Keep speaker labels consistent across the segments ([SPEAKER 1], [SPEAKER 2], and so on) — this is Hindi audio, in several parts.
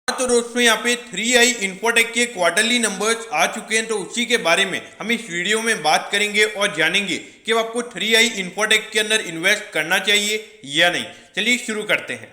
[SPEAKER 1] तो दोस्तों यहाँ पे 3i इंफोटेक के क्वार्टरली नंबर्स आ चुके हैं, तो उसी के बारे में हम इस वीडियो में बात करेंगे और जानेंगे कि आपको 3i इंफोटेक के अंदर इन्वेस्ट करना चाहिए या नहीं। चलिए शुरू करते हैं।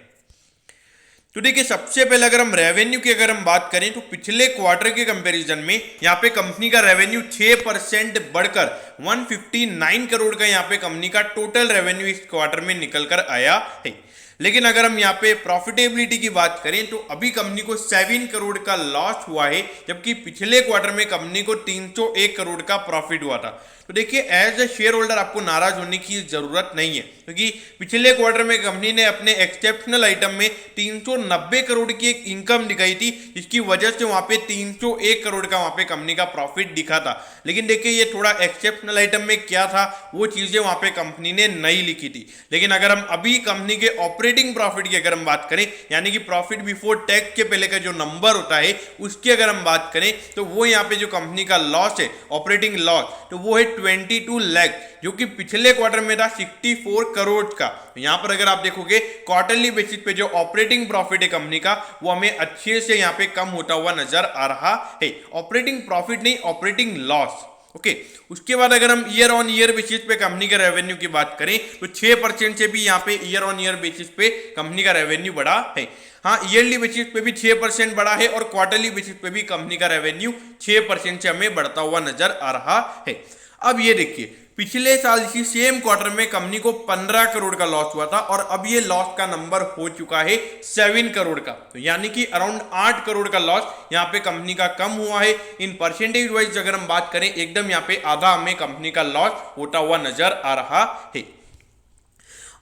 [SPEAKER 1] तो देखिए, सबसे पहले अगर हम रेवेन्यू की बात करें तो पिछले क्वार्टर के कंपैरिजन में यहाँ पे कंपनी का रेवेन्यू 6% बढ़कर 159 करोड़ का यहाँ पे कंपनी का टोटल रेवेन्यू इस क्वार्टर में निकल कर आया है। लेकिन अगर हम यहाँ पे प्रॉफिटेबिलिटी की बात करें तो अभी कंपनी को 7 करोड़ का लॉस हुआ है, जबकि पिछले क्वार्टर में कंपनी को 301 करोड़ का प्रॉफिट हुआ था। तो देखिए, एज ए शेयर होल्डर आपको नाराज होने की जरूरत नहीं है, क्योंकि पिछले क्वार्टर में कंपनी ने अपने एक्सेप्शनल आइटम में 390 करोड़ की एक इनकम दिखाई थी, जिसकी वजह से वहां पे 301 करोड़ का वहां पे कंपनी का प्रॉफिट दिखा था। लेकिन देखिए, ये थोड़ा एक्सेप्शनल आइटम में क्या था वो चीजें वहां पे कंपनी ने नहीं लिखी थी। लेकिन अगर हम अभी कंपनी के ऑपरेटिंग प्रॉफिट की अगर हम बात करें, यानी कि प्रॉफिट बिफोर टैक्स के पहले का जो नंबर होता है उसकी अगर हम बात करें, तो वो यहाँ पे जो कंपनी का लॉस है, ऑपरेटिंग लॉस, तो वो है 22 लाख, जो कि पिछले क्वार्टर में था 64 करोड़ का। यहां पर अगर आप देखोगे क्वार्टरली बेसिस पे जो ऑपरेटिंग प्रॉफिट है कंपनी का, वो हमें अच्छे से यहां पे कम होता हुआ नजर आ रहा है। ऑपरेटिंग प्रॉफिट नहीं, ऑपरेटिंग लॉस। ओके, उसके बाद अगर हम ईयर ऑन ईयर बेसिस पे कंपनी के रेवेन्यू की बात करें तो 6% से भी यहाँ पे ईयर ऑन ईयर बेसिस पे कंपनी का रेवेन्यू बढ़ा है। हाँ, ईयरली बेसिस पे भी 6% बढ़ा है और क्वार्टरली बेसिस पे भी कंपनी का रेवेन्यू 6% से हमें बढ़ता हुआ नजर आ रहा है। अब ये देखिए, पिछले साल इसी सेम क्वार्टर में कंपनी को 15 करोड़ का लॉस हुआ था और अब ये लॉस का नंबर हो चुका है 7 करोड़ का। तो यानी कि अराउंड 8 करोड़ का लॉस यहाँ पे कंपनी का कम हुआ है। इन परसेंटेज वाइज अगर हम बात करें, एकदम यहाँ पे आधा हमें कंपनी का लॉस होता हुआ नजर आ रहा है।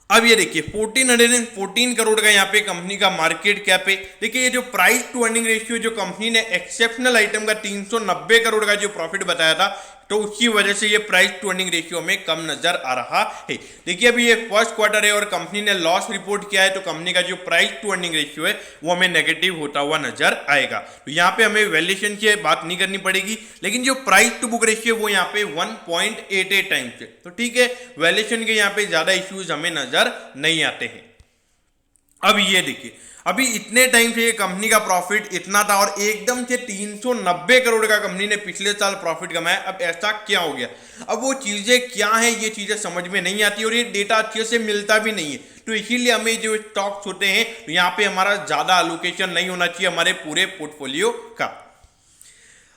[SPEAKER 1] अब ये देखिए, 1414 करोड़ का यहाँ पे कंपनी का मार्केट कैप है। देखिए, ये जो प्राइस टू अर्निंग रेशियो जो कंपनी ने एक्सेप्शनल आइटम का 390 करोड़ का जो प्रॉफिट बताया था, तो उसकी वजह से ये प्राइस टू अर्निंग रेशियो में कम नजर आ रहा है। देखिए, अभी ये फर्स्ट क्वार्टर है और कंपनी ने लॉस रिपोर्ट किया है, तो कंपनी का जो प्राइस टू अर्निंग रेशियो है वो हमें नेगेटिव होता हुआ नजर आएगा। तो यहाँ पे हमें वैल्यूएशन की बात नहीं करनी पड़ेगी, लेकिन जो प्राइस टू बुक रेशियो वो यहाँ पे 1.88 टाइम्स है। तो ठीक है, वैल्यूएशन के यहाँ पे ज्यादा इश्यूज हमें नजर नहीं आते हैं। अब ये देखिए, अभी इतने टाइम से ये कंपनी का प्रॉफिट इतना था और एकदम से 390 करोड़ का कंपनी ने पिछले साल प्रॉफिट कमाया। अब ऐसा क्या हो गया? अब वो चीजें क्या है, ये चीजें समझ में नहीं आती और ये डेटा अच्छे से मिलता भी नहीं है। तो इसीलिए हमें जो स्टॉक्स होते हैं, तो यहाँ पे हमारा ज्यादा एलोकेशन नहीं होना चाहिए हमारे पूरे पोर्टफोलियो का।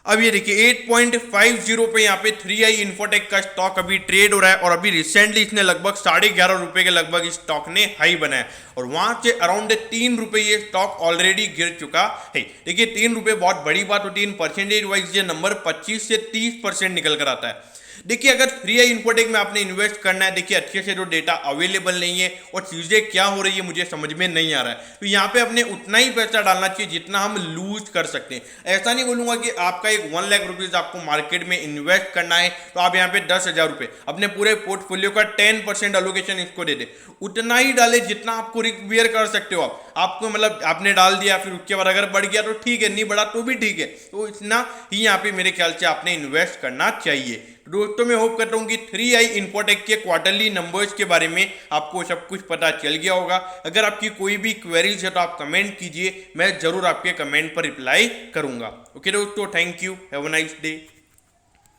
[SPEAKER 1] अब ये देखिए, 8.50 पे यहाँ पे 3i इंफोटेक का स्टॉक अभी ट्रेड हो रहा है और अभी रिसेंटली इसने लगभग 11.5 रुपए के लगभग इस स्टॉक ने हाई बनाया और वहां से अराउंड 3 रुपए ये स्टॉक ऑलरेडी गिर चुका है। देखिए, 3 रुपए बहुत बड़ी बात होती है। परसेंटेज वाइज ये नंबर 25 से 30% निकल कर आता है। देखिए, अगर 3i इंफोटेक में आपने इन्वेस्ट करना है, देखिए अच्छे से जो डेटा अवेलेबल नहीं है और चीजें क्या हो रही है मुझे समझ में नहीं आ रहा है, तो यहाँ पे अपने उतना ही पैसा डालना चाहिए जितना हम लूज कर सकते हैं। ऐसा नहीं बोलूंगा कि आपका एक 1 लाख रुपीज आपको मार्केट में इन्वेस्ट करना है तो आप यहाँ पे 10,000 रुपए अपने पूरे पोर्टफोलियो का 10% एलोकेशन इसको दे दे। उतना ही डाले जितना आपको रिस्क बियर कर सकते हो। आपको मतलब आपने डाल दिया, फिर उसके बाद अगर बढ़ गया तो ठीक है, नहीं बढ़ा तो भी ठीक है। तो इतना ही यहाँ पे मेरे ख्याल से आपने इन्वेस्ट करना चाहिए। दोस्तों, मैं होप करता हूं कि 3i इंफोटेक के क्वार्टरली नंबर्स के बारे में आपको सब कुछ पता चल गया होगा। अगर आपकी कोई भी क्वेरीज है तो आप कमेंट कीजिए, मैं जरूर आपके कमेंट पर रिप्लाई करूंगा। ओके दोस्तों, thank you, have a nice day.